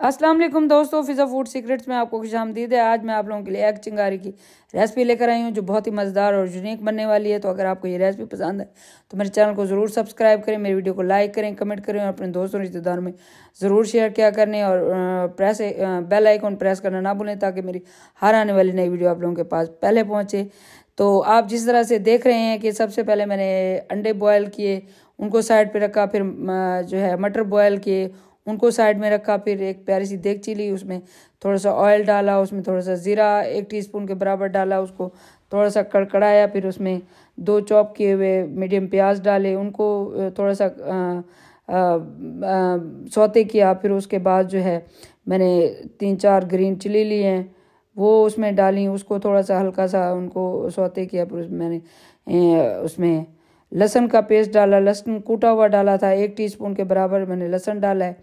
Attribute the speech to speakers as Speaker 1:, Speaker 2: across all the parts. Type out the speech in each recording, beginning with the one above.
Speaker 1: अस्सलाम वालेकुम दोस्तों, फिज़ा फूड सीक्रेट्स में आपको खुशामदीद है। आज मैं आप लोगों के लिए एग चिंगारी की रेसिपी लेकर आई हूँ जो बहुत ही मज़ेदार और यूनिक बनने वाली है। तो अगर आपको ये रेसिपी पसंद है तो मेरे चैनल को ज़रूर सब्सक्राइब करें, मेरी वीडियो को लाइक करें, कमेंट करें और अपने दोस्तों रिश्तेदारों में ज़रूर शेयर किया करने और बेल आइकन प्रेस करना ना भूलें ताकि मेरी हर आने वाली नई वीडियो आप लोगों के पास पहले पहुँचे। तो आप जिस तरह से देख रहे हैं कि सबसे पहले मैंने अंडे बॉयल किए, उनको साइड पे रखा, फिर जो है मटर बॉयल किए, उनको साइड में रखा, फिर एक प्यारी सी देगची ली, उसमें थोड़ा सा ऑयल डाला, उसमें थोड़ा सा ज़ीरा 1 टीस्पून के बराबर डाला, उसको थोड़ा सा कड़कड़ाया, फिर उसमें 2 चॉप किए हुए मीडियम प्याज डाले, उनको थोड़ा सा सौते किया। फिर उसके बाद जो है मैंने 3-4 ग्रीन चिली लिए हैं, वो उसमें डाली, उसको थोड़ा सा हल्का सा उनको सौते किया। फिर मैंने उसमें लहसुन का पेस्ट डाला, लहसुन कूटा हुआ डाला था, 1 टीस्पून के बराबर मैंने लहसुन डाला है।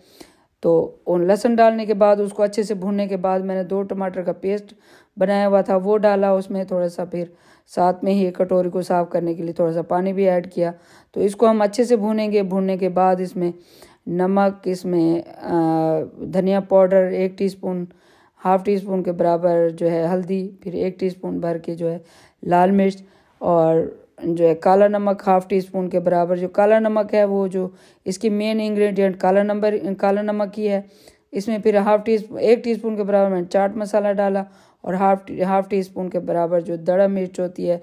Speaker 1: तो उन लहसुन डालने के बाद उसको अच्छे से भूनने के बाद मैंने 2 टमाटर का पेस्ट बनाया हुआ था वो डाला उसमें, थोड़ा सा फिर साथ में ही एक कटोरी को साफ़ करने के लिए थोड़ा सा पानी भी ऐड किया। तो इसको हम अच्छे से भूनेंगे। भूनने के बाद इसमें नमक, इसमें धनिया पाउडर 1 टीस्पून, हाफ़ टीस्पून के बराबर जो है हल्दी, फिर 1 टीस्पून भर के जो है लाल मिर्च, और जो है काला नमक 1/2 टीस्पून के बराबर। जो काला नमक है वो जो इसकी मेन इंग्रेडिएंट काला नमक ही है। इसमें फिर 1 टीस्पून के बराबर मैंने चाट मसाला डाला और हाफ़ टीस्पून के बराबर जो दड़ा मिर्च होती है,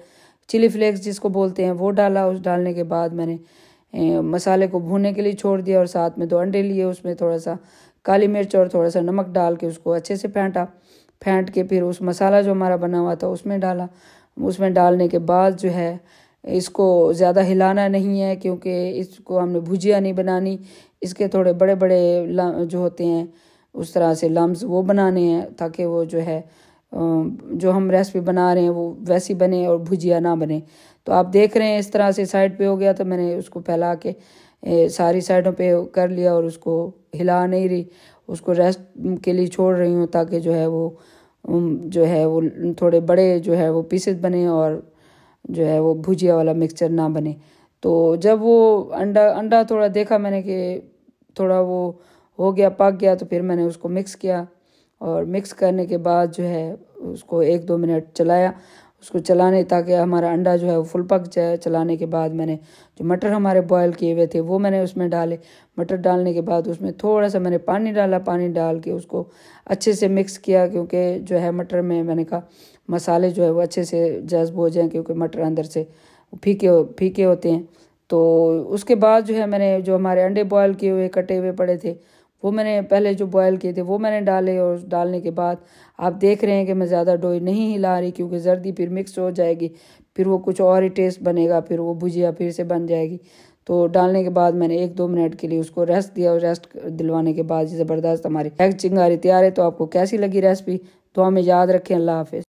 Speaker 1: चिली फ्लेक्स जिसको बोलते हैं, वो डाला। उस डालने के बाद मैंने मसाले को भूनने के लिए छोड़ दिया और साथ में 2 अंडे लिए, उसमें थोड़ा सा काली मिर्च और थोड़ा सा नमक डाल के उसको अच्छे से फेंट के फिर उस मसाला जो हमारा बना हुआ था उसमें डाला। उसमें डालने के बाद जो है इसको ज़्यादा हिलाना नहीं है क्योंकि इसको हमने भुजिया नहीं बनानी, इसके थोड़े बड़े बड़े जो होते हैं उस तरह से लम्स वो बनाने हैं ताकि वो जो है जो हम रेसिपी बना रहे हैं वो वैसी बने और भुजिया ना बने। तो आप देख रहे हैं इस तरह से साइड पे हो गया, तो मैंने उसको फैला के सारी साइडों पे कर लिया और उसको हिला नहीं रही, उसको रेस्ट के लिए छोड़ रही हूँ ताकि जो है वो थोड़े बड़े जो है वो पीसेस बने और जो है वो भुजिया वाला मिक्सचर ना बने। तो जब वो अंडा थोड़ा देखा मैंने कि थोड़ा वो हो गया, पक गया, तो फिर मैंने उसको मिक्स किया और मिक्स करने के बाद जो है उसको 1-2 मिनट चलाया, उसको चलाने ताकि हमारा अंडा जो है वो फुल पक जाए। चलाने के बाद मैंने जो मटर हमारे बॉयल किए हुए थे वो मैंने उसमें डाले। मटर डालने के बाद उसमें थोड़ा सा मैंने पानी डाला, पानी डाल के उसको अच्छे से मिक्स किया क्योंकि जो है मटर में मैंने कहा मसाले जो है वो अच्छे से जज्ब हो जाएँ क्योंकि मटर अंदर से फीके होते हैं। तो उसके बाद जो है मैंने जो हमारे अंडे बॉयल किए हुए कटे हुए पड़े थे वो मैंने पहले जो बॉयल किए थे वो मैंने डाले, और डालने के बाद आप देख रहे हैं कि मैं ज़्यादा डोई नहीं हिला रही क्योंकि जर्दी फिर मिक्स हो जाएगी, फिर वो कुछ और ही टेस्ट बनेगा, फिर वो भुजिया फिर से बन जाएगी। तो डालने के बाद मैंने 1-2 मिनट के लिए उसको रेस्ट दिया और रेस्ट दिलवाने के बाद ज़बरदस्त हमारी एग चिंगारी तैयार है। तो आपको कैसी लगी रेसिपी तो हमें याद रखें। अल्लाह हाफिज़।